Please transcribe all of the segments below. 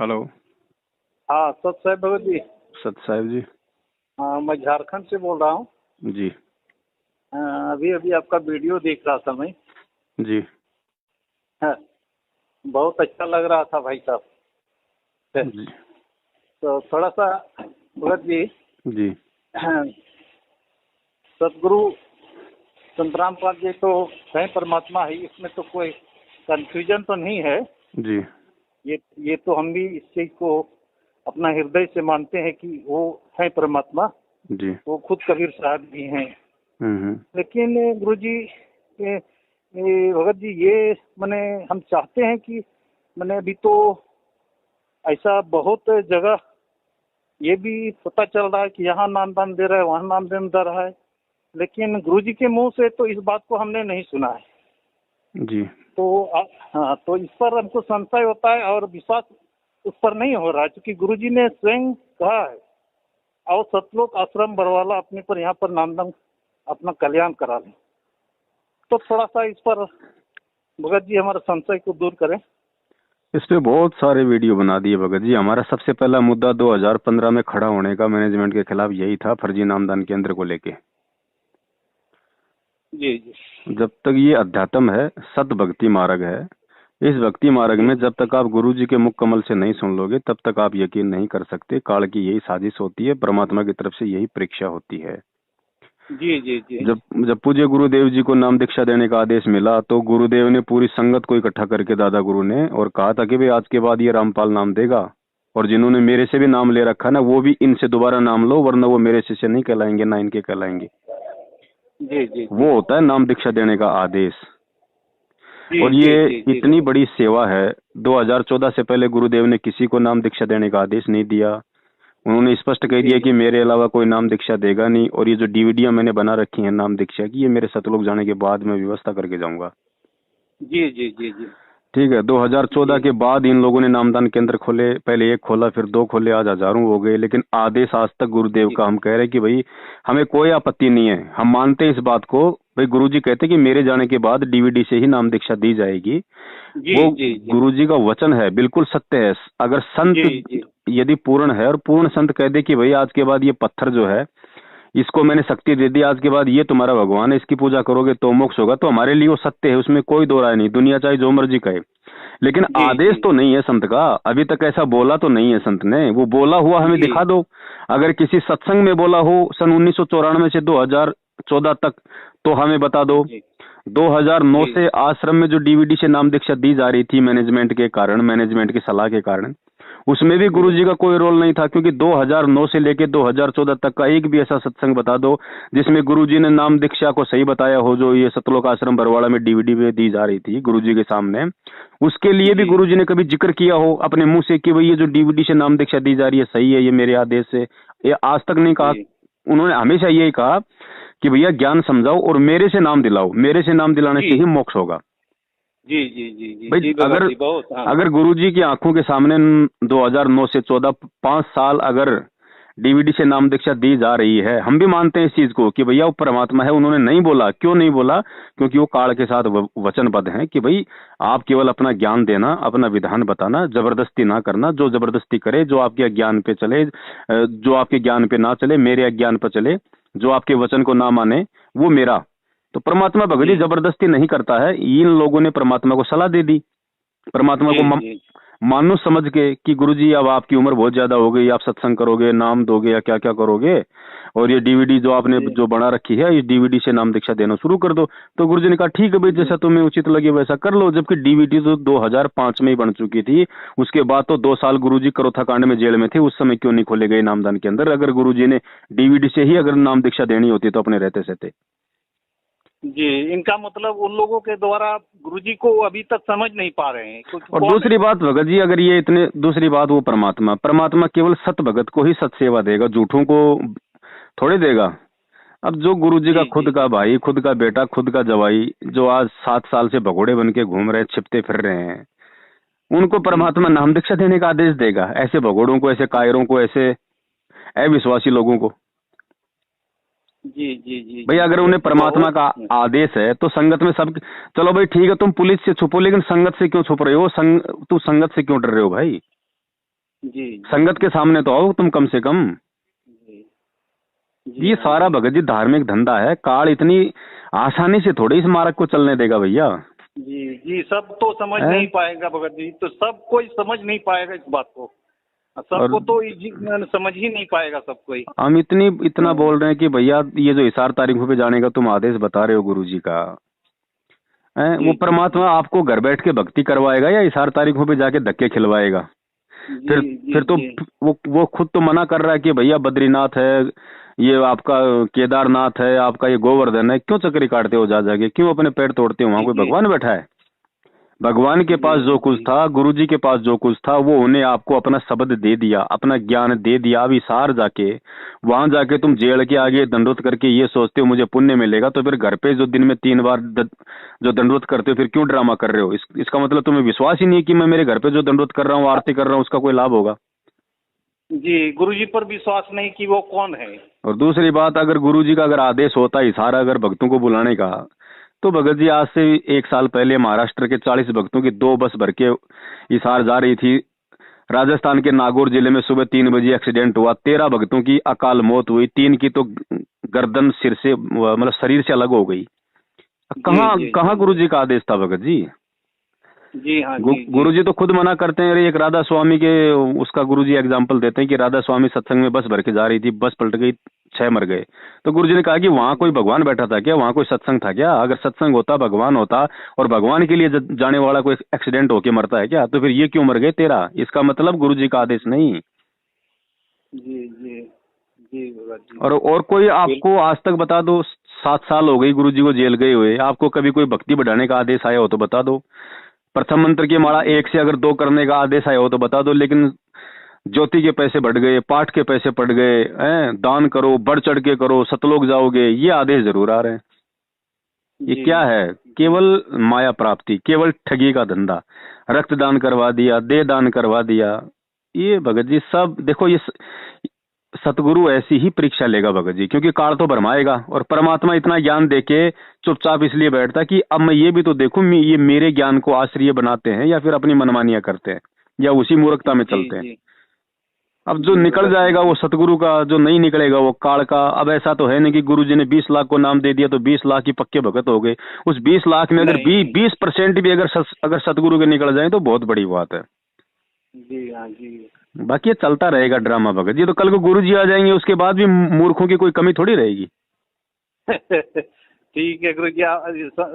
Hello. हाँ सत साहब भगत जी। सत साहब जी। हाँ मैं झारखंड से बोल रहा हूँ। जी। अभी अभी आपका वीडियो देख रहा था मैं। जी। हाँ, बहुत अच्छा लग रहा था भाई साहब। जी। तो थोड़ा सा भगत जी, जी। सदगुरु संतराम पाद जी तो है परमात्मा है, इसमें तो कोई कंफ्यूजन तो नहीं है। जी। ये तो हम भी इस चीज को अपना हृदय से मानते हैं कि वो है परमात्मा। जी। वो खुद कबीर साहब भी हैं। हम्म। लेकिन गुरु जी, भगत जी, ये मैंने हम चाहते हैं कि मैंने अभी तो ऐसा बहुत जगह ये भी पता चल रहा है कि यहाँ नामदान दे रहा है, वहाँ नामदान दे रहा है, लेकिन गुरु जी के मुंह से तो इस बात को हमने नहीं सुना है। जी। तो हाँ, तो इस पर हमको संशय होता है और विश्वास उस पर नहीं हो रहा है, क्योंकि गुरु जी ने स्वयं कहा है और सतलोक आश्रम बरवाला अपने पर यहाँ पर नामदान अपना कल्याण करा लें। तो थोड़ा सा इस पर भगत जी हमारे संशय को दूर करें। इस पे बहुत सारे वीडियो बना दिए भगत जी। हमारा सबसे पहला मुद्दा 2015 में खड़ा होने का मैनेजमेंट के खिलाफ यही था, फर्जी नामदान केंद्र को लेके। जी जी। जब तक ये अध्यात्म है, सत भक्ति मार्ग है, इस भक्ति मार्ग में जब तक आप गुरु जी के मुख कमल से नहीं सुन लोगे तब तक आप यकीन नहीं कर सकते। काल की यही साजिश होती है, परमात्मा की तरफ से यही परीक्षा होती है। जी जी जी। जब पूज्य गुरुदेव जी को नाम दीक्षा देने का आदेश मिला तो गुरुदेव ने पूरी संगत को इकट्ठा करके दादा गुरु ने और कहा था कि भाई आज के बाद ये रामपाल नाम देगा, और जिन्होंने मेरे से भी नाम ले रखा ना वो भी इनसे दोबारा नाम लो, वरना वो मेरे शिष्य नहीं कहलाएंगे, ना इनके कहलाएंगे। जी जी। वो होता है नाम दीक्षा देने का आदेश। और जी ये जी जी। इतनी बड़ी सेवा है। 2014 से पहले गुरुदेव ने किसी को नाम दीक्षा देने का आदेश नहीं दिया। उन्होंने स्पष्ट कह दिया कि मेरे अलावा कोई नाम दीक्षा देगा नहीं, और ये जो डीवीडियां मैंने बना रखी हैं नाम दीक्षा की, ये मेरे सतलोक जाने के बाद मैं व्यवस्था करके जाऊंगा। जी जी जी जी। ठीक है। 2014 के बाद इन लोगों ने नामदान केंद्र खोले, पहले एक खोला फिर दो खोले, आज हजारों हो गए, लेकिन आदेश आज तक गुरुदेव का हम कह रहे कि भाई हमें कोई आपत्ति नहीं है, हम मानते हैं इस बात को। भाई गुरुजी कहते कि मेरे जाने के बाद डीवीडी से ही नाम दीक्षा दी जाएगी। वो गुरुजी का वचन है, बिल्कुल सत्य है। अगर संत यदि पूर्ण है और पूर्ण संत कह दे कि भाई आज के बाद ये पत्थर जो है इसको मैंने शक्ति दे दी, आज के बाद ये तुम्हारा भगवान है, इसकी पूजा करोगे तो मोक्ष होगा, तो हमारे लिए वो सत्य है, उसमें कोई दो राय नहीं, दुनिया चाहे जो मर्जी कहे। लेकिन आदेश तो नहीं है संत का, अभी तक ऐसा बोला तो नहीं है संत ने। वो बोला हुआ हमें दिखा दो। अगर किसी सत्संग में बोला हो सन 1994 से 2014 तक तो हमें बता दो। 2009 से आश्रम में जो डीवीडी से नाम दीक्षा दी जा रही थी मैनेजमेंट के कारण, मैनेजमेंट की सलाह के कारण, उसमें भी गुरुजी का कोई रोल नहीं था, क्योंकि 2009 से लेकर 2014 तक का एक भी ऐसा सत्संग बता दो जिसमें गुरुजी ने नाम दीक्षा को सही बताया हो, जो ये सतलोक आश्रम बरवाड़ा में डीवीडी में दी जा रही थी गुरुजी के सामने। उसके लिए भी गुरुजी ने कभी जिक्र किया हो अपने मुंह से कि भाई ये जो डीवीडी से नाम दीक्षा दी जा रही है सही है, ये मेरे आदेश से, ये आज तक नहीं कहा। उन्होंने हमेशा यही कहा कि भैया ज्ञान समझाओ और मेरे से नाम दिलाओ, मेरे से नाम दिलाने से ही मोक्ष होगा। जी जी जी जी। भाई अगर गुरुजी की आंखों के सामने 2009 से 14 5 साल अगर डीवीडी से नाम दीक्षा दी जा रही है, हम भी मानते हैं इस चीज को कि भैया वो परमात्मा है। उन्होंने नहीं बोला, क्यों नहीं बोला? क्योंकि वो काल के साथ वचनबद्ध हैं कि भाई आप केवल अपना ज्ञान देना, अपना विधान बताना, जबरदस्ती ना करना। जो जबरदस्ती करे, जो आपके अज्ञान पे चले, जो आपके ज्ञान पे ना चले, मेरे अज्ञान पर चले, जो आपके वचन को ना माने, वो मेरा। तो परमात्मा भगत जी जबरदस्ती नहीं करता है। इन लोगों ने परमात्मा को सलाह दे दी, परमात्मा को मानो समझ के कि गुरुजी अब आपकी उम्र बहुत ज्यादा हो गई, आप सत्संग करोगे, नाम दोगे या क्या क्या करोगे, और ये डीवीडी जो आपने जो बना रखी है इस डीवीडी से नाम दीक्षा देना शुरू कर दो। तो गुरुजी ने कहा ठीक है भाई, जैसा तुम्हें उचित लगे वैसा कर लो। जबकि डीवीडी तो 2005 में ही बन चुकी थी। उसके बाद तो 2 साल गुरुजी करोथा कांड में जेल में थे, उस समय क्यों नहीं खोले गए नामदान के अंदर? अगर गुरुजी ने डीवीडी से ही अगर नाम दीक्षा देनी होती तो अपने रहते सहते। जी, इनका मतलब उन लोगों के द्वारा गुरुजी को अभी तक समझ नहीं पा रहे हैं। और दूसरी बात भगत जी, अगर ये इतने, दूसरी बात वो परमात्मा केवल सत भगत को ही सत सेवा देगा, झूठों को थोड़े देगा। अब जो गुरुजी का खुद का भाई, खुद का बेटा, खुद का जवाई, जो आज 7 साल से भगोड़े बन के घूम रहे, छिपते फिर रहे हैं, उनको परमात्मा नाम दीक्षा देने का आदेश देगा? ऐसे भगोड़ों को, ऐसे कायरों को, ऐसे अविश्वासी लोगों को? जी जी जी भाई अगर उन्हें परमात्मा का आदेश है तो संगत में सब, चलो भाई ठीक है तुम पुलिस से छुपो, लेकिन संगत से क्यों छुप रहे हो? तू संगत से क्यों डर रहे हो भाई? जी संगत के सामने तो आओ तुम कम से कम। जी ये हाँ सारा भगत जी धार्मिक धंधा है। काल इतनी आसानी से थोड़ी इस मार्ग को चलने देगा भैया। जी सब तो समझ नहीं पाएगा भगत जी, तो सब कोई समझ नहीं पाएगा इस बात को, सबको और तो समझ ही नहीं पाएगा सब कोई। हम इतना बोल रहे हैं कि भैया ये जो हिसार तारीखों पे जाने का तुम आदेश बता रहे हो गुरुजी का, वो जी जी परमात्मा आपको घर बैठ के भक्ति करवाएगा या हिसार तारीखों पे जाके धक्के खिलवाएगा? जी जी फिर तो जी वो खुद तो मना कर रहा है कि भैया बद्रीनाथ है, ये आपका केदारनाथ है, आपका ये गोवर्धन है, क्यों चक्री काटते हो जा जाके, क्यों अपने पैर तोड़ते हो? वहां जी कोई जी भगवान बैठा है? भगवान के पास जो कुछ जी था, गुरुजी के पास जो कुछ था, वो उन्हें आपको अपना शब्द दे दिया, अपना ज्ञान दे दिया। अब हिसार जाके वहां जाके तुम जेल के आगे दंडवत करके ये सोचते हो मुझे पुण्य मिलेगा, तो फिर घर पे जो दिन में 3 बार जो दंडवत करते हो, फिर क्यों ड्रामा कर रहे हो? इसका मतलब तुम्हें विश्वास ही नहीं है कि मैं मेरे घर पे जो दंडवत कर रहा हूँ, आरती कर रहा हूँ, उसका कोई लाभ होगा। जी गुरुजी पर विश्वास नहीं कि वो कौन है। और दूसरी बात, अगर गुरुजी का अगर आदेश होता हिसार अगर भक्तों को बुलाने का, तो भगत जी आज से 1 साल पहले महाराष्ट्र के 40 भक्तों की 2 बस भर के हिसार जा रही थी। राजस्थान के नागौर जिले में सुबह 3 बजे एक्सीडेंट हुआ, 13 भक्तों की अकाल मौत हुई, 3 की तो गर्दन सिर से मतलब शरीर से अलग हो गई। कहाँ जी कहाँ गुरुजी का आदेश था भगत जी? जी हाँ जी गुरुजी तो खुद मना करते हैं। एक राधा स्वामी के उसका गुरुजी एग्जाम्पल देते हैं कि राधा स्वामी सत्संग में बस भर के जा रही थी, बस पलट गई, 6 मर गए। तो गुरुजी ने कहा कि वहां कोई भगवान बैठा था क्या? वहां कोई सत्संग था क्या? अगर सत्संग होता, भगवान होता और भगवान के लिए जाने वाला कोई एक्सीडेंट होके मरता है क्या? तो फिर ये क्यों मर गए 13? इसका मतलब गुरुजी का आदेश नहीं। जी जी जी भगत जी और कोई आपको आज तक बता दो, 7 साल हो गई गुरुजी को जेल गए हुए, आपको कभी कोई भक्ति बढ़ाने का आदेश आया हो तो बता दो। प्रथम मंत्र की माला 1 से अगर 2 करने का आदेश आया हो तो बता दो। लेकिन ज्योति के पैसे बढ़ गए, पाठ के पैसे बढ़ गए, हैं, दान करो, बढ़ चढ़ के करो, सतलोक जाओगे, ये आदेश जरूर आ रहे हैं। ये क्या है? केवल माया प्राप्ति, केवल ठगी का धंधा। रक्तदान करवा दिया, दे दान करवा दिया। ये भगत जी सब देखो, ये सतगुरु ऐसी ही परीक्षा लेगा भगत जी, क्योंकि काल तो भरमाएगा। और परमात्मा इतना ज्ञान देके चुपचाप इसलिए बैठता कि अब मैं ये भी तो देखूं, ये मेरे ज्ञान को आश्रय बनाते हैं या फिर अपनी मनमानियां करते हैं या उसी मूर्खता में चलते हैं। अब जो निकल जाएगा वो सतगुरु का, जो नहीं निकलेगा वो काल का। अब ऐसा तो है नहीं कि गुरुजी ने 20 लाख को नाम दे दिया तो 20 लाख ही पक्के भगत हो गए। उस 20 लाख में अगर 20% भी अगर सतगुरु के निकल जाए तो बहुत बड़ी बात है। जी हाँ जी बाकी ये चलता रहेगा ड्रामा भगत जी। तो कल को गुरुजी आ जाएंगे, उसके बाद भी मूर्खों की कोई कमी थोड़ी रहेगी। ठीक है गुरुजी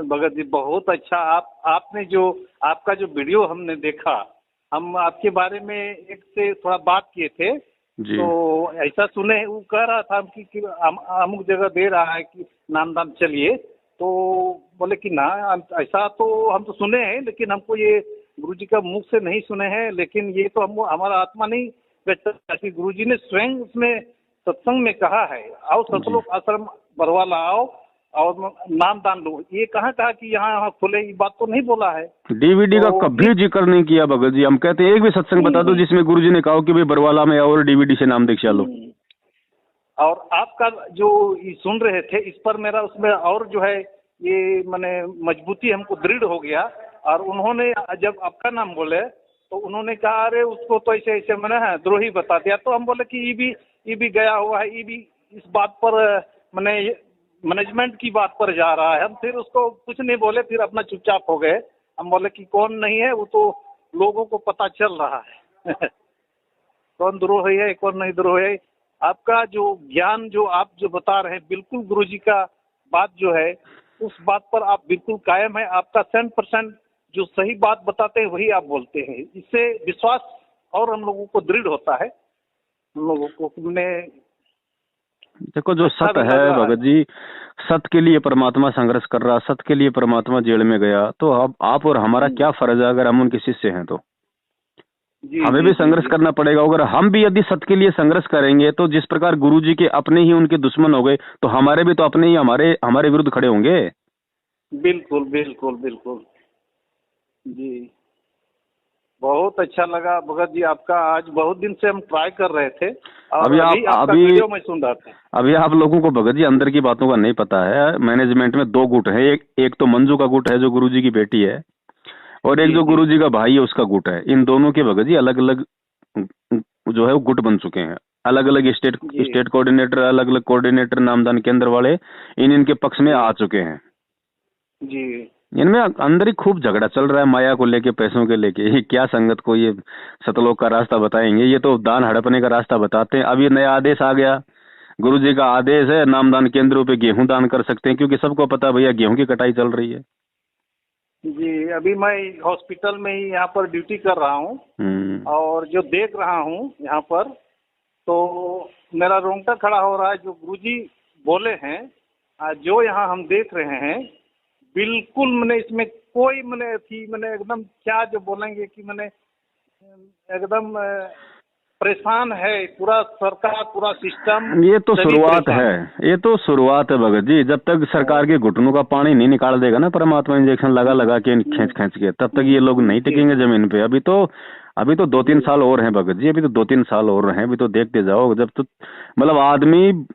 भगत जी, बहुत अच्छा। आपने जो आपका जो वीडियो हमने देखा, हम आपके बारे में एक से थोड़ा बात किए थे जी। तो ऐसा सुने, वो कह रहा था कि अमुक जगह दे रहा है कि नामदान चलिए, तो बोले कि ना ऐसा तो हम तो सुने हैं, लेकिन हमको ये गुरुजी का मुख से नहीं सुने हैं। लेकिन ये तो हम हमारा आत्मा नहीं व्यक्त कि गुरुजी ने स्वयं उसमें सत्संग में कहा है, आओ सतलोक आश्रम बरवाला आओ और नाम दान लो। ये कहाँ कहा कि यहाँ खुले, ये बात तो नहीं बोला है। डीवीडी का कभी जिक्र नहीं किया भगत जी। हम कहते हैं एक भी सत्संग बता दो जिसमें गुरुजी ने कहा कि भाई बरवाला में आओ और डीवीडी से नाम दीक्षा लो। और आपका जो ये सुन रहे थे, इस पर मेरा उसमें और जो है ये मैंने मजबूती हमको दृढ़ हो गया। और उन्होंने जब आपका नाम बोले तो उन्होंने कहा अरे उसको तो ऐसे ऐसे मैंने द्रोही बता दिया। तो हम बोले कि ये भी गया हुआ है, ये भी इस बात पर मैंने मैनेजमेंट की बात पर जा रहा है। हम फिर उसको कुछ नहीं बोले, फिर अपना चुपचाप हो गए। हम बोले कि कौन नहीं है, वो तो लोगों को पता चल रहा है। कौन द्रोही है कौन नहीं द्रोही है। आपका जो ज्ञान जो आप जो बता रहे हैं, बिल्कुल गुरुजी का बात जो है उस बात पर आप बिल्कुल कायम है। आपका 100% जो सही बात बताते हैं वही आप बोलते हैं। इससे विश्वास और हम लोगों को दृढ़ होता है। हम लोगों को देखो जो सत्य है भगत जी, सत्य के लिए परमात्मा संघर्ष कर रहा, सत्य के लिए परमात्मा जेल में गया, तो अब आप और हमारा क्या फर्ज है अगर हम उनके शिष्य हैं तो हमें भी संघर्ष करना पड़ेगा। अगर हम भी यदि सत्य के लिए संघर्ष करेंगे तो जिस प्रकार गुरुजी के अपने ही उनके दुश्मन हो गए, तो हमारे भी तो अपने ही हमारे विरुद्ध खड़े होंगे। बिल्कुल बिल्कुल बिल्कुल जी। बहुत अच्छा लगा भगत जी आपका। आज बहुत दिन से हम ट्राई कर रहे थे और आपका वीडियो मैं सुन रहा था। अभी आप लोगों को भगत जी अंदर की बातों का नहीं पता है। मैनेजमेंट में 2 गुट है। एक तो मंजू का गुट है जो गुरुजी की बेटी है, और एक जो गुरुजी का भाई है उसका गुट है। इन दोनों के भगत जी अलग अलग जो है वो गुट बन चुके हैं। अलग अलग स्टेट कोऑर्डिनेटर, अलग अलग कोऑर्डिनेटर नामदान केंद्र वाले इनके पक्ष में आ चुके हैं जी। इनमें अंदर ही खूब झगड़ा चल रहा है, माया को लेके, पैसों के लेके। ये क्या संगत को ये सतलोक का रास्ता बताएंगे, ये तो दान हड़पने का रास्ता बताते हैं। अब ये नया आदेश आ गया, गुरुजी का आदेश है, नामदान केंद्रों पे गेहूं दान कर सकते हैं, क्योंकि सबको पता भैया गेहूं की कटाई चल रही है। जी, अभी मैं हॉस्पिटल में ही यहाँ पर ड्यूटी कर रहा हूँ और जो देख रहा हूँ यहाँ पर, तो मेरा रोंगटा खड़ा हो रहा है। जो गुरुजी बोले हैं, जो यहाँ हम देख रहे हैं, बिल्कुल मैंने इसमें कोई मैंने थी मैंने एकदम क्या जो बोलेंगे कि मैंने एकदम परेशान है पूरा सरकार, पूरा सिस्टम। ये तो शुरुआत है, ये तो शुरुआत है भगत जी। जब तक सरकार के घुटनों का पानी नहीं निकाल देगा ना परमात्मा, इंजेक्शन लगा लगा के खींच खींच के, तब तक ये लोग नहीं टिकेंगे जमीन पे। अभी तो 2-3 साल और हैं भगत जी, अभी तो 2-3 साल और हैं। अभी तो देखते जाओ, जब तो मतलब आदमी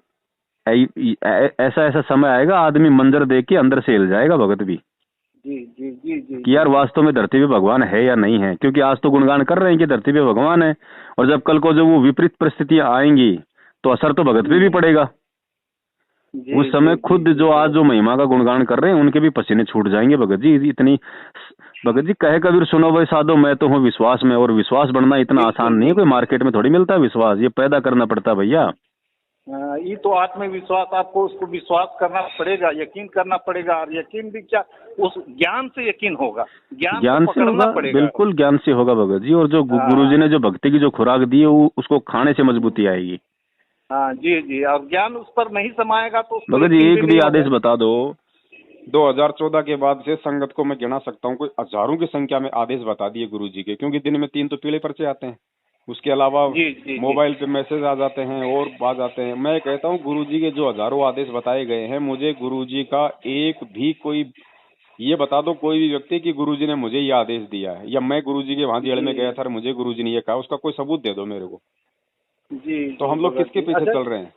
ऐसा ऐसा समय आएगा, आदमी मंजर देख के अंदर से हिल जाएगा भगत भी। जी जी जी जी कि यार वास्तव में धरती पे भगवान है या नहीं है। क्योंकि आज तो गुणगान कर रहे हैं कि धरती पे भगवान है, और जब कल को जो वो विपरीत परिस्थितियां आएंगी तो असर तो भगत पे भी पड़ेगा। उस समय खुद जो आज जो महिमा का गुणगान कर रहे हैं उनके भी पसीने छूट जाएंगे भगत जी। इतनी भगत जी कहे कबीर सुनो भाई साधो, मैं तो हूँ विश्वास में। और विश्वास बढ़ना इतना आसान नहीं है, कोई मार्केट में थोड़ी मिलता है विश्वास, ये पैदा करना पड़ता है भैया। ये तो आत्मविश्वास, आपको उसको विश्वास करना पड़ेगा, यकीन करना पड़ेगा। और यकीन भी क्या, उस ज्ञान से यकीन होगा, ज्ञान से होगा, बिल्कुल ज्ञान से होगा भगत जी। और जो गुरुजी ने जो भक्ति की जो खुराक दी है उसको खाने से मजबूती आएगी। हाँ जी जी, और ज्ञान उस पर नहीं समाएगा तो भगत जी एक भी आदेश बता दो। 2014 के बाद से संगत को मैं गिना सकता हूँ, कोई हजारों की संख्या में आदेश बता दिए गुरुजी के, क्योंकि दिन में 3 तो पीले पर्चे आते हैं। उसके अलावा मोबाइल पे मैसेज आ जाते हैं और आ जाते हैं। मैं कहता हूँ गुरुजी के जो हजारों आदेश बताए गए हैं, मुझे गुरुजी का एक भी कोई ये बता दो कोई भी व्यक्ति कि गुरुजी ने मुझे ये आदेश दिया है, या मैं गुरुजी के वहां जेल में गया था और मुझे गुरुजी ने ये कहा, उसका कोई सबूत दे दो मेरे को। जी, तो हम लोग किसके पीछे चल रहे हैं?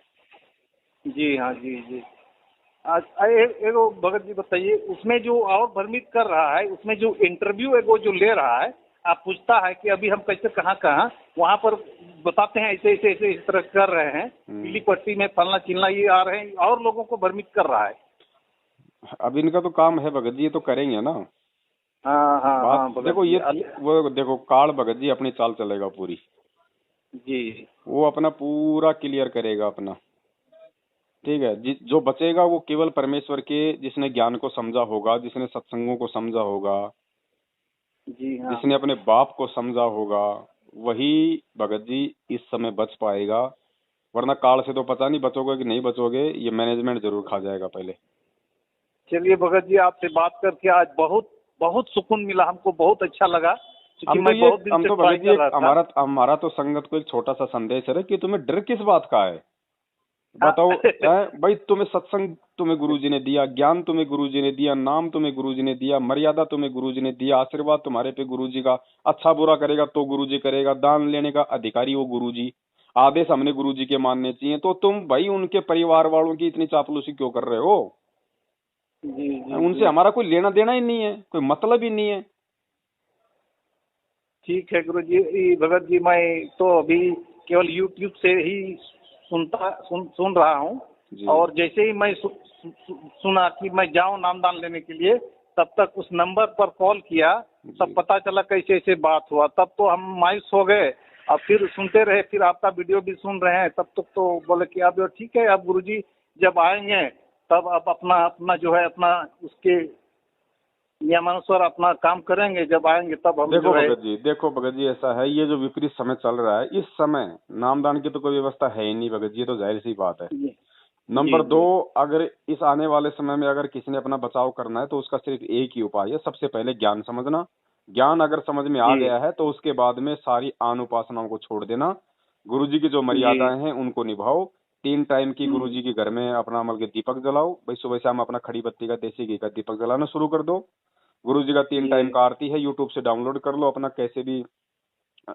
जी हाँ जी जी। एक भगत जी बताइए, उसमें जो और भ्रमित कर रहा है, उसमें जो इंटरव्यू है वो जो ले रहा है, आप पूछता है कि अभी हम कैसे कहाँ वहाँ पर बताते हैं ऐसे ऐसे ऐसे इस तरह कर रहे हैं, पीली पट्टी में फलना चिलना ये आ रहे हैं, और लोगों को भ्रमित कर रहा है। अब इनका तो काम है भगत जी, ये तो करेंगे ना। हाँ हाँ हाँ देखो ये वो देखो काल भगत जी अपनी चाल चलेगा पूरी जी, वो अपना पूरा क्लियर करेगा अपना, ठीक है। जो बचेगा वो केवल परमेश्वर के, जिसने ज्ञान को समझा होगा, जिसने सत्संगों को समझा होगा, जी हाँ, जिसने अपने बाप को समझा होगा, वही भगत जी इस समय बच पाएगा। वरना काल से तो पता नहीं बचोगे कि नहीं बचोगे, ये मैनेजमेंट जरूर खा जाएगा पहले। चलिए भगत जी, आपसे बात करके आज बहुत बहुत सुकून मिला, हमको बहुत अच्छा लगा। हम तो भगत जी हमारा तो संगत को एक छोटा सा संदेश है कि तुम्हें डर किस बात का है, बताओ। भाई तुम्हें सत्संग तुम्हें गुरुजी ने दिया, ज्ञान तुम्हें गुरुजी ने दिया, नाम तुम्हें गुरुजी ने दिया, मर्यादा तुम्हें गुरुजी ने दिया, आशीर्वाद तुम्हारे पे गुरुजी का, अच्छा बुरा करेगा तो गुरुजी करेगा, दान लेने का अधिकारी वो गुरुजी, आदेश हमने गुरुजी के मानने चाहिए। तो तुम भाई उनके परिवार वालों की इतनी चापलूसी क्यों कर रहे हो? जी, उनसे हमारा कोई लेना देना ही नहीं है, कोई मतलब ही नहीं है। ठीक है गुरु जी। भगत जी मैं तो अभी केवल YouTube से ही सुन रहा हूँ, और जैसे ही मैं सुना कि मैं जाऊं नामदान लेने के लिए, तब तक उस नंबर पर कॉल किया, तब पता चला कैसे ऐसे बात हुआ। तब तो हम मायूस हो गए, और फिर सुनते रहे, फिर आपका वीडियो भी सुन रहे हैं। तब तक तो बोले कि अब ठीक है, अब गुरुजी जब आएंगे तब अब अपना जो है अपना उसके नियमानुसार अपना काम करेंगे, जब आएंगे तब हम। देखो भगत जी ऐसा है, ये जो विपरीत समय चल रहा है, इस समय नामदान की तो कोई व्यवस्था है ही नहीं भगत जी, ये तो जाहिर सी बात है। नंबर 2, अगर इस आने वाले समय में अगर किसी ने अपना बचाव करना है तो उसका सिर्फ एक ही उपाय है, सबसे पहले ज्ञान समझना। ज्ञान अगर समझ में आ गया है तो उसके बाद में सारी आन उपासनाओं को छोड़ देना, गुरुजी की जो मर्यादाएं हैं उनको निभाओ। 3 टाइम की गुरुजी के घर में अपना अमल के दीपक जलाओ भाई, सुबह शाम अपना खड़ी बत्ती का देसी घी का दीपक जलाना शुरू कर दो। गुरुजी का 3 टाइम का आरती है, यूट्यूब से डाउनलोड कर लो अपना, कैसे भी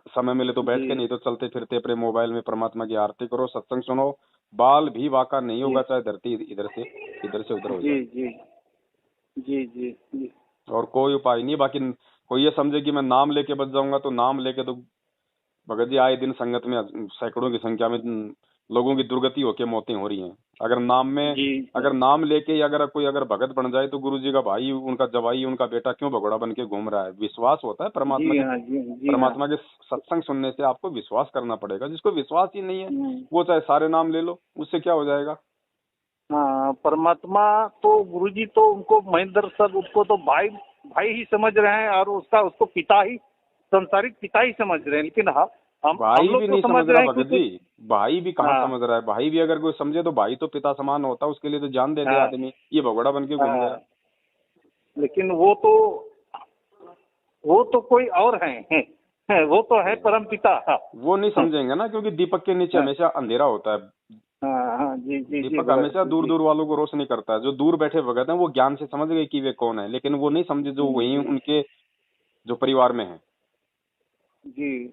समय मिले तो बैठ के, नहीं तो चलते फिरते अपने मोबाइल में परमात्मा की आरती करो, सत्संग सुनो। बाल भी वाका नहीं होगा, चाहे धरती इधर से उधर हो जाए। जी। और कोई उपाय नहीं। बाकी कोई ये समझे कि मैं नाम लेके बच जाऊंगा, तो नाम लेके तो भगत जी आए दिन संगत में सैकड़ों की संख्या में लोगों की दुर्गति होके मौतें हो रही हैं। अगर नाम में जी अगर नाम लेके ही अगर कोई अगर भगत बन जाए तो गुरु जी का भाई, उनका जवाई, उनका बेटा क्यों भगोड़ा बन के घूम रहा है? विश्वास होता है जी हाँ जी हाँ परमात्मा के सत्संग सुनने से आपको विश्वास करना पड़ेगा। जिसको विश्वास ही नहीं है वो चाहे सारे नाम ले लो, उससे क्या हो जाएगा? हाँ। परमात्मा तो गुरुजी तो उनको महेंद्र सर उसको तो भाई भाई ही समझ रहे हैं और उसको पिता ही, संसारिक पिता ही समझ रहे हैं। लेकिन हाँ हम भाई लोग भी तो नहीं समझ समझ रहे रहा हैं भगत कि जी, भाई भी कहाँ हाँ समझ रहा है? भाई भी अगर कोई समझे तो भाई तो पिता समान होता है, उसके लिए तो जान दे दे हाँ आदमी, ये भगोड़ा बन के घूम रहा हाँ। है। लेकिन वो तो कोई और हैं, वो तो है परम पिता। हाँ वो नहीं समझेंगे ना, क्योंकि दीपक के नीचे हाँ हमेशा अंधेरा होता है। हाँ हाँ, जी जी जी दीपक भगत हमेशा दूर जी। दूर वालों को रोशनी करता है। जो दूर बैठे भगत हैं वो ज्ञान से समझ गए कि वे कौन है, लेकिन वो नहीं समझे जो वही जी उनके जो परिवार में है। जी।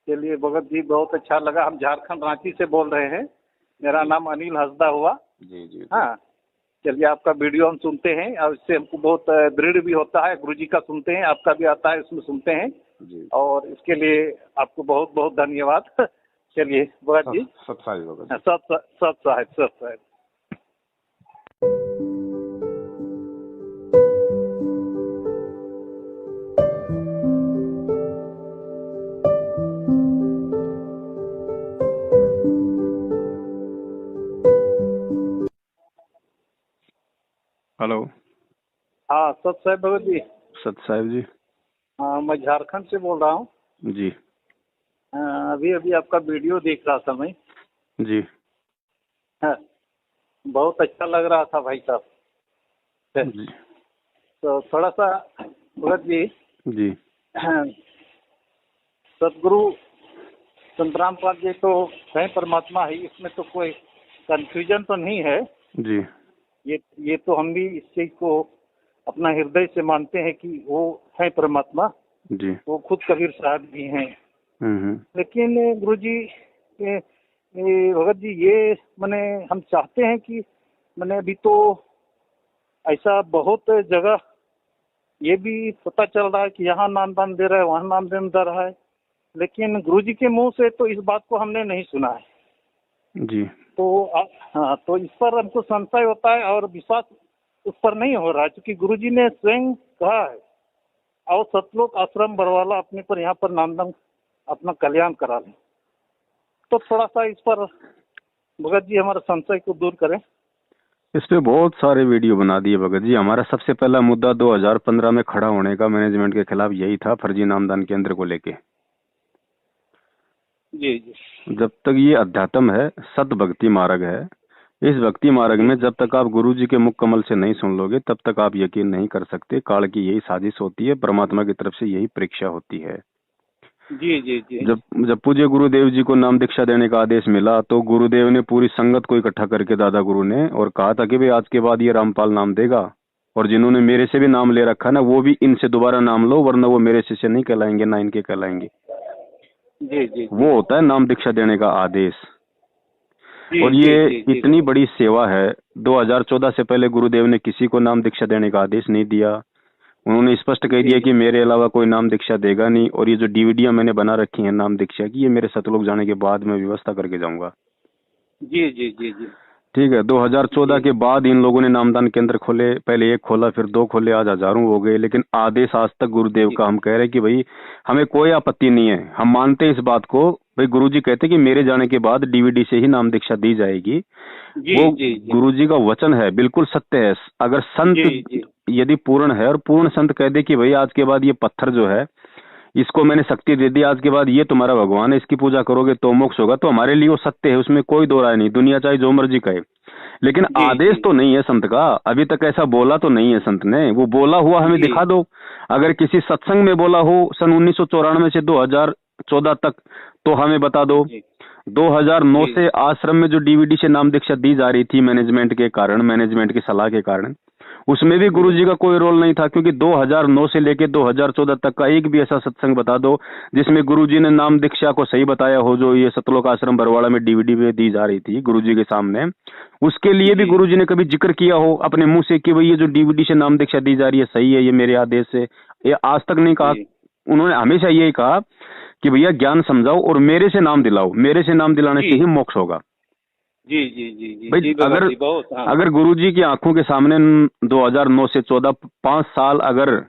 चलिए भगत जी बहुत अच्छा लगा। हम झारखंड रांची से बोल रहे हैं। मेरा नाम अनिल हंसदा हुआ। जी जी जी हाँ। चलिए आपका वीडियो हम सुनते हैं और इससे हमको बहुत दृढ़ भी होता है। गुरुजी का सुनते हैं, आपका भी आता है, उसमें सुनते हैं जी। और इसके लिए आपको बहुत बहुत धन्यवाद। चलिए भगत जी। सत साहिब भगत जी। सत साहिब। हेलो। हाँ सत साहिब भगत जी। सत साहिब जी। हाँ मैं झारखंड से बोल रहा हूँ। जी अभी अभी आपका वीडियो देख रहा था मैं। जी हाँ, बहुत अच्छा लग रहा था भाई साहब। जी तो थोड़ा सा भगत जी, जी सदगुरु संतराम पाल जी तो है परमात्मा ही, इसमें तो कोई कंफ्यूजन तो नहीं है। जी ये तो हम भी इस चीज को अपना हृदय से मानते हैं कि वो है परमात्मा। जी। वो खुद कबीर साहब भी हैं। हम्म। लेकिन गुरुजी भगत जी ये मैंने हम चाहते हैं कि मैंने अभी तो ऐसा बहुत जगह ये भी पता चल रहा है कि यहाँ नामदान दे रहा है, वहाँ नामदान दे रहा है, लेकिन गुरुजी के मुंह से तो इस बात को हमने नहीं सुना है। जी। तो हाँ, तो इस पर हमको संशय होता है और विश्वास उस पर नहीं हो रहा है, क्योंकि गुरुजी ने स्वयं कहा है और सतलोक आश्रम बरवाला अपने पर यहाँ पर नामदान अपना कल्याण करा लें। तो थोड़ा सा इस पर भगत जी हमारे संशय को दूर करें। इस पे बहुत सारे वीडियो बना दिए भगत जी। हमारा सबसे पहला मुद्दा 2015 में खड़ा होने का मैनेजमेंट के खिलाफ यही था, फर्जी नामदान केंद्र को लेके। जी जी। जब तक ये अध्यात्म है, सत भक्ति मार्ग है, इस भक्ति मार्ग में जब तक आप गुरु जी के मुख कमल से नहीं सुन लोगे तब तक आप यकीन नहीं कर सकते। काल की यही साजिश होती है, परमात्मा की तरफ से यही परीक्षा होती है। जी जी जी। जब पूज्य गुरुदेव जी को नाम दीक्षा देने का आदेश मिला तो गुरुदेव ने पूरी संगत को इकट्ठा करके दादा गुरु ने और कहा था कि भाई आज के बाद ये रामपाल नाम देगा, और जिन्होंने मेरे से भी नाम ले रखा ना वो भी इनसे दोबारा नाम लो, वरना वो मेरे शिष्य नहीं कहलाएंगे, ना इनके कहलाएंगे। जी जी। वो होता है नाम दीक्षा देने का आदेश। जी, और ये जी, जी, इतनी बड़ी सेवा है। 2014 से पहले गुरुदेव ने किसी को नाम दीक्षा देने का आदेश नहीं दिया। उन्होंने स्पष्ट कह दिया कि मेरे अलावा कोई नाम दीक्षा देगा नहीं, और ये जो डीवीडियां मैंने बना रखी हैं नाम दीक्षा की, ये मेरे सतलोक जाने के बाद मैं व्यवस्था करके जाऊंगा। जी जी जी जी। ठीक है। 2014 के बाद इन लोगों ने नामदान केंद्र खोले, पहले एक खोला फिर दो खोले, आज हजारों हो गए, लेकिन आदेश आज तक गुरुदेव का हम कह रहे हैं कि भाई हमें कोई आपत्ति नहीं है, हम मानते हैं इस बात को। भाई गुरुजी कहते हैं कि मेरे जाने के बाद डीवीडी से ही नाम दीक्षा दी जाएगी। वो गुरुजी का वचन है, बिल्कुल सत्य है। अगर संत यदि पूर्ण है और पूर्ण संत कह दे कि भाई आज के बाद ये पत्थर जो है इसको मैंने शक्ति दे दी, आज के बाद ये तुम्हारा भगवान है, इसकी पूजा करोगे तो मोक्ष होगा, तो हमारे लिए वो सत्य है, उसमें कोई दो राय नहीं। दुनिया चाहे जो मर्जी कहे, लेकिन आदेश तो नहीं है संत का। अभी तक ऐसा बोला तो नहीं है संत ने, वो बोला हुआ हमें दिखा दो। अगर किसी सत्संग में बोला हो सन 1994 से 2014 तक तो हमें बता दो। 2009 से आश्रम में जो डीवीडी से नाम दीक्षा दी जा रही थी मैनेजमेंट के कारण, मैनेजमेंट की सलाह के कारण, उसमें भी गुरुजी का कोई रोल नहीं था, क्योंकि 2009 से लेकर 2014 तक का एक भी ऐसा सत्संग बता दो जिसमें गुरुजी ने नाम दीक्षा को सही बताया हो, जो ये सतलोक आश्रम बरवाड़ा में डीवीडी में दी जा रही थी गुरुजी के सामने। उसके लिए भी गुरुजी ने कभी जिक्र किया हो अपने मुंह से कि भाई ये जो डीवीडी से नाम दीक्षा दी जा रही है सही है, ये मेरे आदेश से, ये आज तक नहीं कहा। उन्होंने हमेशा यही कहा कि भैया ज्ञान समझाओ और मेरे से नाम दिलाओ, मेरे से नाम दिलाने से ही मोक्ष होगा। जी जी जी जी भाई जी अगर जी, बहुत, हाँ। अगर गुरुजी की आंखों के सामने 2009 से 14 5 साल अगर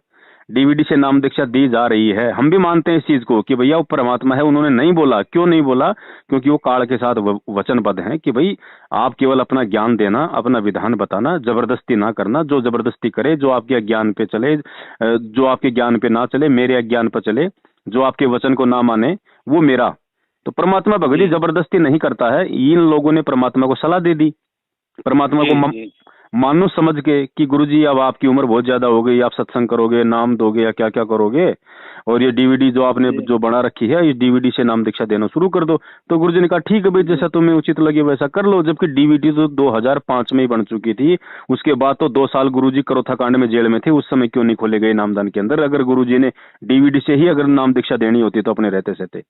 डीवीडी से नाम दीक्षा दी जा रही है, हम भी मानते हैं इस चीज को कि भैया वो परमात्मा है, उन्होंने नहीं बोला। क्यों नहीं बोला? क्योंकि वो काल के साथ वचनबद्ध हैं कि भाई आप केवल अपना ज्ञान देना, अपना विधान बताना, जबरदस्ती ना करना। जो जबरदस्ती करे, जो आपके अज्ञान पे चले, जो आपके ज्ञान पे ना चले, मेरे अज्ञान पर चले, जो आपके वचन को ना माने, वो मेरा। तो परमात्मा भगत जी जबरदस्ती नहीं करता है। इन लोगों ने परमात्मा को सलाह दे दी, परमात्मा को मानुष समझ के कि गुरुजी अब आपकी उम्र बहुत ज्यादा हो गई, आप सत्संग करोगे, नाम दोगे या क्या क्या करोगे, और ये डीवीडी जो आपने जो बना रखी है, इस डीवीडी से नाम दीक्षा देना शुरू कर दो। तो गुरुजी ने कहा ठीक है भाई, जैसा तुम्हें उचित लगे वैसा कर लो। जबकि डीवीडी तो 2005 में ही बन चुकी थी। उसके बाद तो 2 साल गुरुजी करोथा कांड में जेल में थे, उस समय क्यों नहीं खोले गए नामदान के अंदर? अगर गुरुजी ने डीवीडी से ही अगर नाम दीक्षा देनी होती तो अपने रहते सहते।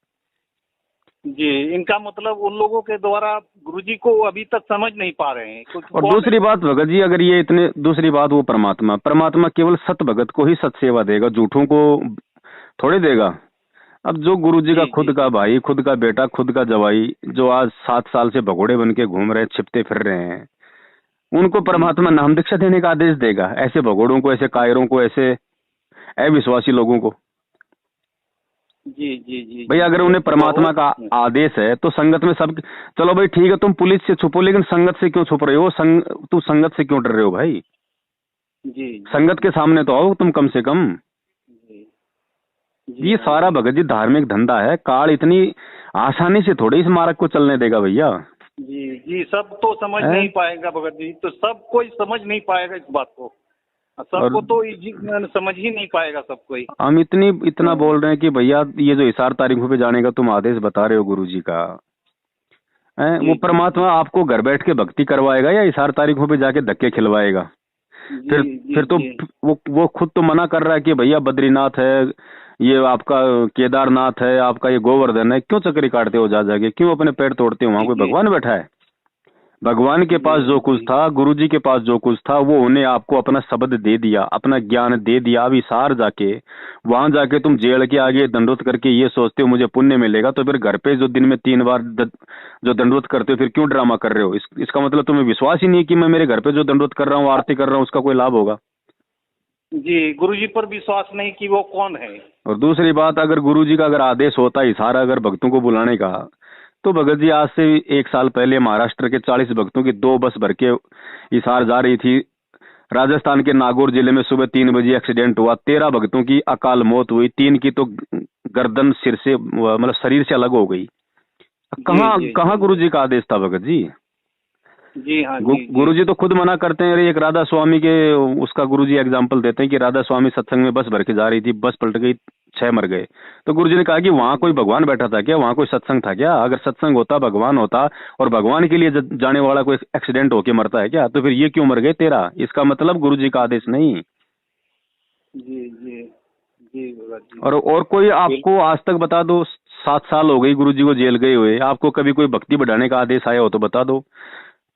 जी, इनका मतलब उन लोगों के द्वारा गुरुजी को अभी तक समझ नहीं पा रहे हैं। और दूसरी बात भगत जी, अगर ये इतने, दूसरी बात, वो परमात्मा केवल सत भगत को ही सत सेवा देगा, झूठों को थोड़े देगा। अब जो गुरुजी का खुद का भाई, खुद का बेटा, खुद का जवाई, जो आज 7 साल से भगोड़े बन के घूम रहे, छिपते फिर रहे हैं, उनको परमात्मा नाम दीक्षा देने का आदेश देगा? ऐसे भगोड़ों को, ऐसे कायरों को, ऐसे अविश्वासी लोगों को? जी जी जी भाई अगर उन्हें परमात्मा का आदेश है तो संगत में सब, चलो भाई ठीक है, तुम पुलिस से छुपो, लेकिन संगत से क्यों छुप रहे हो? तू संगत से क्यों डर रहे हो भाई? जी, संगत के सामने तो आओ तुम कम से कम। ये सारा भगत जी धार्मिक धंधा है। काल इतनी आसानी से थोड़ी इस मार्ग को चलने देगा भैया। जी जी, सब तो समझ नहीं पाएगा भगत जी, तो सब कोई समझ नहीं पाएगा इस बात को, सबको तो समझ ही नहीं पाएगा सब कोई। हम इतना बोल रहे हैं कि भैया ये जो हिसार तारीखों पे जाने का तुम आदेश बता रहे हो गुरुजी का, वो परमात्मा आपको घर बैठ के भक्ति करवाएगा या हिसार तारीखों पे जाके धक्के खिलवाएगा? फिर तो वो खुद तो मना कर रहा है कि भैया बद्रीनाथ है, ये आपका केदारनाथ है, आपका ये गोवर्धन है, क्यों चक्री काटते हो जा जाके? क्यों अपने पैर तोड़ते हो? वहां कोई भगवान बैठा है? भगवान के पास जो कुछ था, गुरुजी के पास जो कुछ था, वो उन्हें आपको अपना शब्द दे दिया, अपना ज्ञान दे दिया। अब हिसार जाके, वहां जाके तुम जेल के आगे दंडवत करके ये सोचते हो मुझे पुण्य मिलेगा, तो फिर घर पे जो दिन में 3 बार जो दंडवत करते हो, फिर क्यों ड्रामा कर रहे हो? इसका मतलब तुम्हें विश्वास ही नहीं कि मैं मेरे घर पे जो दंडवत कर रहा हूँ, आरती कर रहा हूँ, उसका कोई लाभ होगा। जी, गुरुजी पर विश्वास नहीं कि वो कौन है। और दूसरी बात, अगर गुरुजी का अगर आदेश होता हिसार अगर भक्तों को बुलाने का, तो भगत जी आज से 1 साल पहले महाराष्ट्र के 40 भक्तों की 2 बस भर के हिसार जा रही थी। राजस्थान के नागौर जिले में सुबह 3 बजे एक्सीडेंट हुआ, 13 भक्तों की अकाल मौत हुई, 3 की तो गर्दन सिर से मतलब शरीर से अलग हो गई। कहाँ गुरुजी का आदेश था भगत जी? जी हाँ, गुरुजी तो खुद मना करते हैं। एक राधा स्वामी के उसका गुरुजी एग्जाम्पल देते हैं कि राधा स्वामी सत्संग में बस भर के जा रही थी, बस पलट गई, 6 मर गए। तो गुरुजी ने कहा कि वहां कोई भगवान बैठा था क्या? वहां कोई सत्संग था क्या? अगर सत्संग होता, भगवान होता, और भगवान के लिए जाने वाला कोई एक्सीडेंट होके मरता है क्या? तो फिर ये क्यों मर गए 13? इसका मतलब गुरुजी का आदेश नहीं। जी जी जी। और कोई आपको आज तक बता दो, 7 साल हो गई गुरुजी को जेल गए हुए, आपको कभी कोई भक्ति बढ़ाने का आदेश आया हो तो बता दो।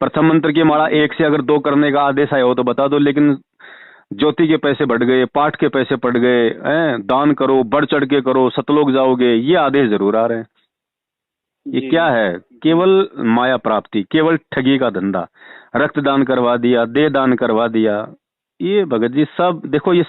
प्रथम मंत्र की माला 1 से अगर 2 करने का आदेश आया हो तो बता दो। लेकिन ज्योति के पैसे बढ़ गए, पाठ के पैसे बढ़ गए, दान करो, बढ़ चढ़ के करो, सतलोक जाओगे, ये आदेश जरूर आ रहे हैं। ये क्या है? केवल माया प्राप्ति, केवल ठगी का धंधा। रक्तदान करवा दिया, देह दान करवा दिया। ये भगत जी सब देखो, ये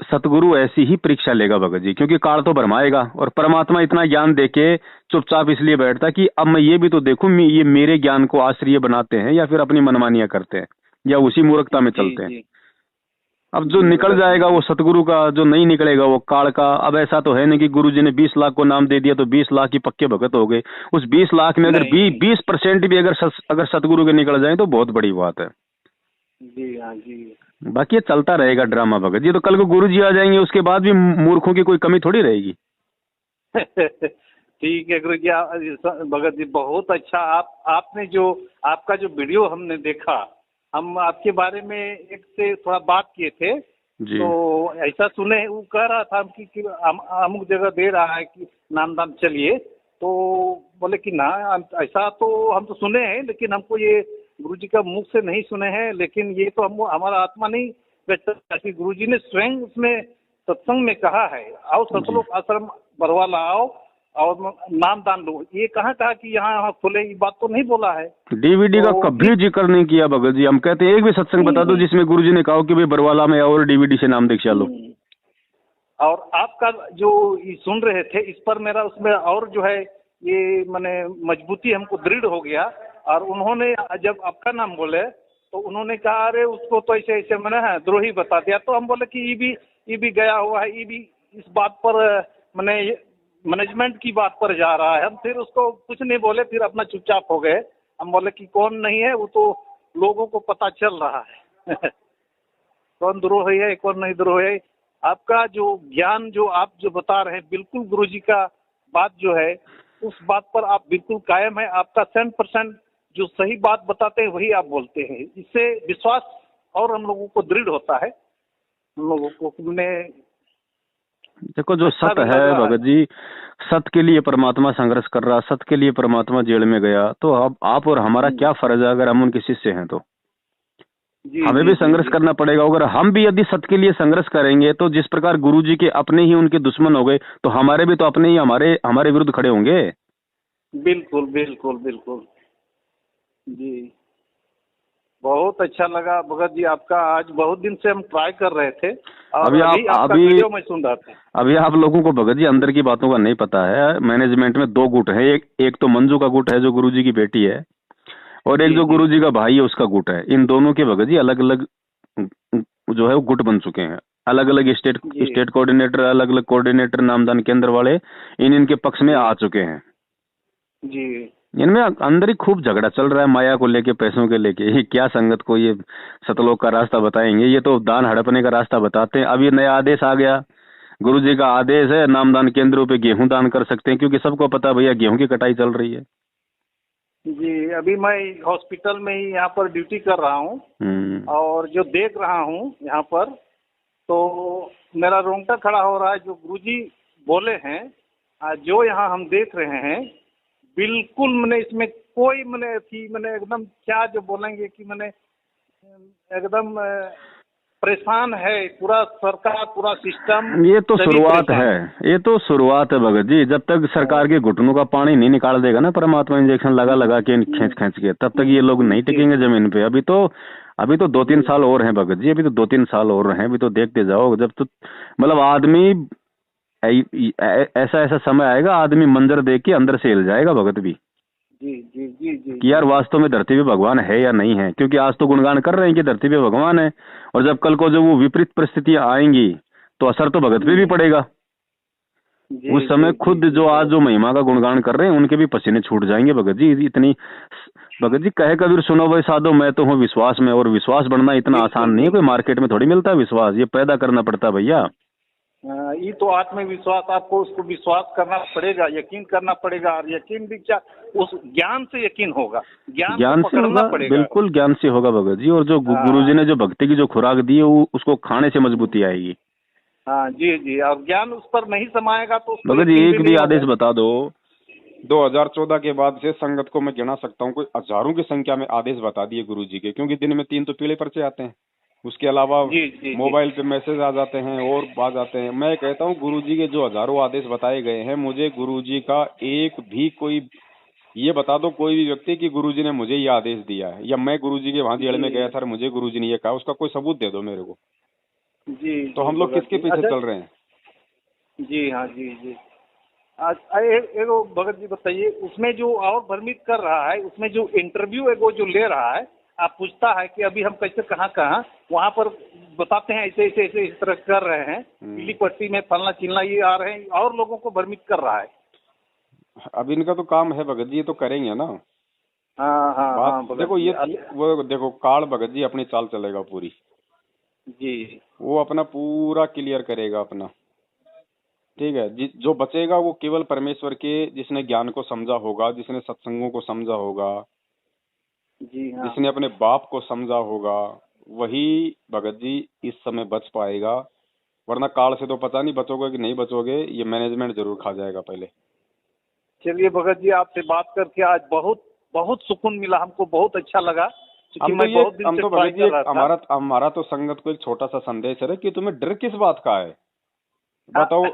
सतगुरु ऐसी ही परीक्षा लेगा भगत जी, क्योंकि काल तो भरमाएगा। और परमात्मा इतना ज्ञान देके चुपचाप इसलिए बैठता कि अब मैं ये भी तो देखूं, ये मेरे ज्ञान को आश्रय बनाते हैं या फिर अपनी मनमानियां करते हैं या उसी मूर्खता में चलते हैं। अब जो निकल जाएगा वो सतगुरु का, जो नहीं निकलेगा वो काल का। अब ऐसा तो है नहीं कि गुरुजी ने 20 लाख को नाम दे दिया तो 20 लाख ही पक्के भगत हो गए। उस 20 लाख में अगर 20% भी अगर सतगुरु के निकल जाए तो बहुत बड़ी बात है। जी हाँ जी। बाकी ये चलता रहेगा ड्रामा भगत जी। तो कल को गुरुजी आ जाएंगे, उसके बाद भी मूर्खों की कोई कमी थोड़ी रहेगी। ठीक है गुरु जी, भगत जी बहुत अच्छा। आपने जो आपका जो वीडियो हमने देखा, हम आपके बारे में एक से थोड़ा बात किए थे जी। तो ऐसा सुने, वो कह रहा था कि अमुक जगह दे रहा है कि नामदान चलिए, तो बोले कि ना ऐसा तो हम तो सुने हैं, लेकिन हमको ये गुरुजी का मुख से नहीं सुने हैं। लेकिन ये तो हम हमारा आत्मा नहीं व्यक्त कि गुरुजी ने स्वयं उसमें सत्संग में कहा है, आओ सतलोक आश्रम बरवाला आओ और नाम दान लो, ये कहाँ कहा कि यहाँ खुले, ये बात तो नहीं बोला है। डीवीडी का कभी जिक्र नहीं किया भगत जी। हम कहते हैं एक भी सत्संग बता दो जिसमें गुरुजी ने कहा कि भाई बरवाला में आओ और डीवीडी से नाम दीक्षा लो। और आपका जो ये सुन रहे थे इस पर मेरा उसमें और जो है ये मैंने मजबूती हमको दृढ़ हो गया। और उन्होंने जब आपका नाम बोले तो उन्होंने कहा अरे उसको तो ऐसे ऐसे मैंने है द्रोही बता दिया। तो हम बोले कि ये भी गया हुआ है, ये भी इस बात पर मैंने मैनेजमेंट की बात पर जा रहा है। हम फिर उसको कुछ नहीं बोले, फिर अपना चुपचाप हो गए। हम बोले कि कौन नहीं है, वो तो लोगों को पता चल रहा है कौन द्रोही है कौन नहीं द्रोही है। आपका जो ज्ञान जो आप जो बता रहे हैं बिल्कुल गुरुजी का बात जो है उस बात पर आप बिल्कुल कायम है। आपका 100% जो सही बात बताते हैं वही आप बोलते हैं। इससे विश्वास और हम लोगों को दृढ़ होता है। हम लोगों को हमने देखो जो सत्य है भगत जी, सत्य के लिए परमात्मा संघर्ष कर रहा, सत्य के लिए परमात्मा जेल में गया, तो अब आप और हमारा क्या फर्ज है अगर हम उनके शिष्य हैं तो हमें भी संघर्ष करना पड़ेगा। अगर हम भी यदि सत्य के लिए संघर्ष करेंगे तो जिस प्रकार गुरुजी के अपने ही उनके दुश्मन हो गए तो हमारे भी तो अपने ही हमारे विरुद्ध खड़े होंगे। बिल्कुल बिल्कुल बिल्कुल जी। बहुत अच्छा लगा भगत जी आपका। आज बहुत दिन से हम ट्राई कर रहे थे और अभी वीडियो में सुन रहा था। अभी आप लोगों को भगत जी अंदर की बातों का नहीं पता है। मैनेजमेंट में 2 गुट है, एक तो मंजू का गुट है जो गुरुजी की बेटी है, और एक जो गुरुजी का भाई है उसका गुट है। इन दोनों के भगत जी अलग अलग जो है वो गुट बन चुके हैं। अलग अलग स्टेट कोऑर्डिनेटर, अलग अलग कोऑर्डिनेटर नामदान केंद्र वाले इनके पक्ष में आ चुके हैं जी। इनमें अंदर ही खूब झगड़ा चल रहा है माया को लेके, पैसों के लेके। ये क्या संगत को ये सतलोक का रास्ता बताएंगे, ये तो दान हड़पने का रास्ता बताते हैं। अब ये नया आदेश आ गया, गुरुजी का आदेश है नामदान केंद्रों पे गेहूं दान कर सकते हैं, क्योंकि सबको पता भैया गेहूं की कटाई चल रही है जी। अभी मैं हॉस्पिटल में ही यहाँ पर ड्यूटी कर रहा हूँ और जो देख रहा हूँ यहाँ पर तो मेरा रोंगटा खड़ा हो रहा है। जो गुरुजी बोले हैं जो यहाँ हम देख रहे हैं बिल्कुल मैंने इसमें कोई मैंने एकदम क्या जो बोलेंगे कि मैंने एकदम परेशान है पूरा सरकार, पूरा सिस्टम। ये तो शुरुआत है, ये तो शुरुआत है भगत जी। जब तक सरकार के घुटनों का पानी नहीं निकाल देगा ना परमात्मा इंजेक्शन लगा के खींच के, तब तक ये लोग नहीं टिकेंगे जमीन पे। अभी तो 2-3 साल और हैं भगत जी, अभी तो 2-3 साल और हैं। अभी तो देखते जाओ, जब तो मतलब आदमी ऐसा समय आएगा आदमी मंजर देख के अंदर से हिल जाएगा भगत भी जी जी जी जी कि यार वास्तव में धरती पे भगवान है या नहीं है। क्योंकि आज तो गुणगान कर रहे हैं कि धरती पे भगवान है, और जब कल को जब वो विपरीत परिस्थितियां आएंगी तो असर तो भगत पे भी पड़ेगा। उस समय खुद जो आज जो महिमा का गुणगान कर रहे हैं उनके भी पसीने छूट जाएंगे भगत जी। इतनी भगत जी कहे कबीर सुनो भाई साधो मैं तो हूँ विश्वास में, और विश्वास बढ़ना इतना आसान नहीं है, कोई मार्केट में थोड़ी मिलता है विश्वास, ये पैदा करना पड़ता है भैया। ये तो आत्मविश्वास, आपको उसको विश्वास करना पड़ेगा, यकीन करना पड़ेगा। और यकीन भी क्या, उस ज्ञान से यकीन होगा, ज्ञान से होगा, बिल्कुल ज्ञान से होगा भगत जी। और जो गुरुजी ने जो भक्ति की जो खुराक दी है वो उसको खाने से मजबूती आएगी। हाँ जी जी। और ज्ञान उस पर नहीं समाएगा तो भगत जी एक भी आदेश बता दो। 2014 के बाद से संगत को मैं गिना सकता हूँ कोई हजारों की संख्या में आदेश बता दिए गुरुजी के, क्योंकि दिन में 3 तो पीले पर्चे आते हैं, उसके अलावा मोबाइल पे मैसेज आ जाते हैं और आ जाते हैं। मैं कहता हूँ गुरुजी के जो हजारों आदेश बताए गए हैं, मुझे गुरुजी का एक भी कोई ये बता दो कोई भी व्यक्ति कि गुरुजी ने मुझे ये आदेश दिया है, या मैं गुरुजी के वहां जेल में गया था मुझे गुरुजी ने ये कहा, उसका कोई सबूत दे दो मेरे को जी। तो हम लोग किसके पीछे चल रहे हैं? जी हाँ जी जी। एक भगत जी बताइए, उसमें जो और भ्रमित कर रहा है, उसमें जो इंटरव्यू है वो जो ले रहा है, आप पूछता है कि अभी हम कैसे कहाँ वहाँ पर बताते हैं ऐसे ऐसे ऐसे इस तरह कर रहे हैं, पीली पट्टी में फलना चिलना ये आ रहे हैं, और लोगों को भ्रमित कर रहा है। अब इनका तो काम है भगत जी, ये तो करेंगे ना। हाँ देखो ये वो देखो काल भगत जी अपनी चाल चलेगा पूरी जी, वो अपना पूरा क्लियर करेगा अपना, ठीक है। जो बचेगा वो केवल परमेश्वर के जिसने ज्ञान को समझा होगा, जिसने सत्संगों को समझा होगा जी हाँ। जिसने अपने बाप को समझा होगा, वही भगत जी इस समय बच पाएगा। वरना काल से तो पता नहीं बचोगे कि नहीं बचोगे, ये मैनेजमेंट जरूर खा जाएगा पहले। चलिए भगत जी आपसे बात करके आज बहुत बहुत सुकून मिला, हमको बहुत अच्छा लगा। हमारा तो संगत को एक छोटा सा संदेश है कि तुम्हें डर किस बात का है। बताओ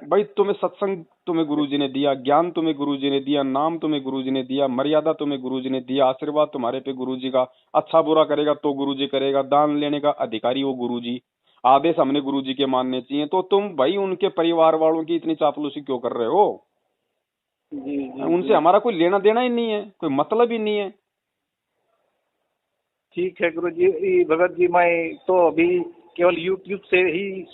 भाई, तुम्हें सत्संग तुम्हें गुरुजी ने दिया, ज्ञान तुम्हें गुरुजी ने दिया, नाम तुम्हें गुरुजी ने दिया, मर्यादा तुम्हें गुरुजी ने दिया, आशीर्वाद तुम्हारे पे गुरुजी का, अच्छा बुरा करेगा तो गुरुजी करेगा, दान लेने का अधिकारी वो गुरुजी, आदेश हमने गुरुजी के मानने चाहिए। तो तुम भाई उनके परिवार वालों की इतनी चापलूसी क्यों कर रहे हो? जी जी उनसे जी। हमारा कोई लेना देना ही नहीं है, कोई मतलब ही नहीं है। ठीक है गुरु जी, भगत जी, मैं तो अभी केवल यूट्यूब से ही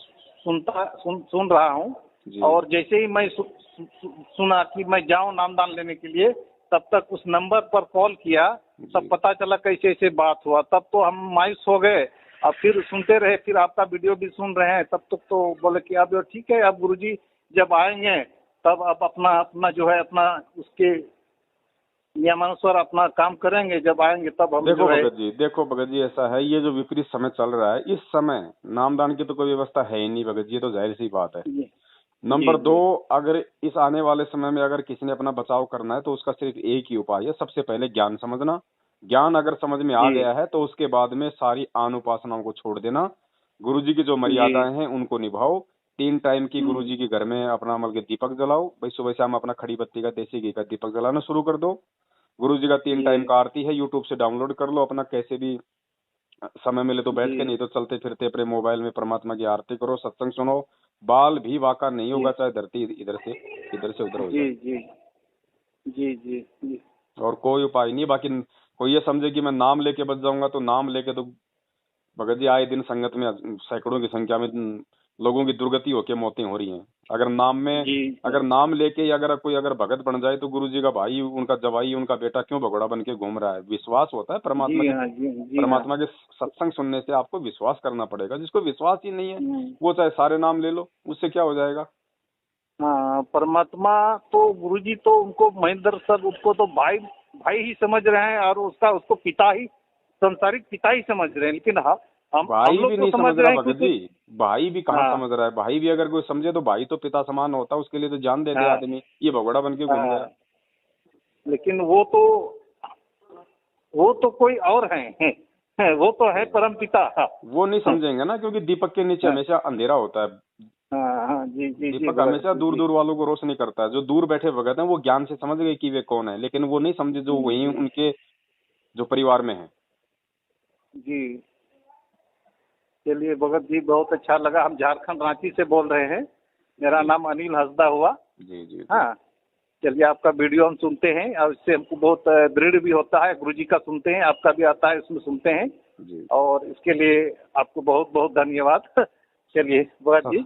सुन रहा हूँ। जी और जैसे ही मैं सुना कि मैं जाऊँ नामदान लेने के लिए, तब तक उस नंबर पर कॉल किया, तब जी पता चला कैसे ऐसे बात हुआ। तब तो हम मायूस हो गए, और फिर सुनते रहे, फिर आपका वीडियो भी सुन रहे हैं। तब तक तो बोले कि अब ठीक है, अब गुरुजी जब आएंगे तब आप अपना अपना जो है अपना उसके नियमानुसार अपना काम करेंगे, जब आएंगे तब हम देखो जो है। भगत जी, देखो भगत जी, ऐसा है, ये जो विपरीत समय चल रहा है, इस समय नामदान की तो कोई व्यवस्था है ही नहीं भगत जी, ये तो जाहिर सी बात है। जी जी नंबर दो, जी अगर इस आने वाले समय में अगर किसी ने अपना बचाव करना है तो उसका सिर्फ एक ही उपाय है, सबसे पहले ज्ञान समझना। ज्ञान अगर समझ में आ जी गया है तो उसके बाद में सारी आन उपासनाओं को छोड़ देना। गुरुजी की जो जी मर्यादाएं हैं उनको निभाओ। 3 टाइम की हम्म, गुरुजी के घर में अपना मतलब के दीपक जलाओ भाई, सुबह शाम अपना खड़ी बत्ती का देसी घी का दीपक जलाना शुरू कर दो। गुरुजी का 3 टाइम जी का आरती है, यूट्यूब से डाउनलोड कर लो, अपना कैसे भी समय मिले तो बैठ के, जी नहीं तो चलते फिरते अपने मोबाइल में परमात्मा की आरती करो, सत्संग सुनो। बाल भी वाका नहीं जी होगा, चाहे धरती इधर से उधर हो जी जाए। जी जी जी जी। और कोई उपाय नहीं बाकी। कोई ये समझे कि मैं नाम लेके बच जाऊंगा, तो नाम लेके तो भगत जी आए दिन संगत में सैकड़ों की संख्या में लोगों की दुर्गति होके मौतें हो रही हैं। अगर नाम में, जी अगर नाम लेके ही अगर कोई अगर भगत बन जाए तो गुरु जी का भाई, उनका जवाई, उनका बेटा क्यों भगोड़ा बन के घूम रहा है? विश्वास होता है परमात्मा जी के, हाँ जी जी हाँ। परमात्मा के सत्संग सुनने से आपको विश्वास करना पड़ेगा। जिसको विश्वास ही नहीं है हम्म, वो चाहे सारे नाम ले लो, उससे क्या हो जाएगा? हाँ, परमात्मा तो गुरुजी तो उनको महेंद्र सर, उसको तो भाई भाई ही समझ रहे हैं, और उसको पिता ही, संसारिक पिता ही समझ रहे हैं। लेकिन हम भाई लोग भी तो नहीं समझ समझ रहा रहे हैं भगत क्योंकि। जी, भाई भी कहाँ हाँ समझ रहा है। भाई भी अगर कोई समझे तो भाई तो पिता समान होता है, उसके लिए तो जान दे दे हाँ आदमी, ये भगोड़ा बन के घूम रहा है। हाँ। लेकिन वो तो कोई और हैं, वो तो है परम पिता। हाँ वो नहीं समझेंगे ना, क्योंकि दीपक के नीचे हमेशा अंधेरा होता है। हाँ हाँ, जी जी जी दीपक भगत हमेशा जी दूर जी दूर वालों को रोशनी करता है। जो दूर बैठे भगत हैं वो ज्ञान से समझ गए कि वे कौन है, लेकिन वो नहीं समझे जो वही जी उनके जो परिवार में है। जी। चलिए भगत जी, बहुत अच्छा लगा। हम झारखंड रांची से बोल रहे हैं, मेरा जी नाम अनिल हंसदा हुआ। जी जी जी हाँ, चलिए आपका वीडियो हम सुनते हैं, और इससे हमको बहुत दृढ़ भी होता है। गुरुजी का सुनते हैं, आपका भी आता है, उसमें सुनते हैं, जी। और इसके लिए आपको बहुत बहुत धन्यवाद। चलिए भगत जी।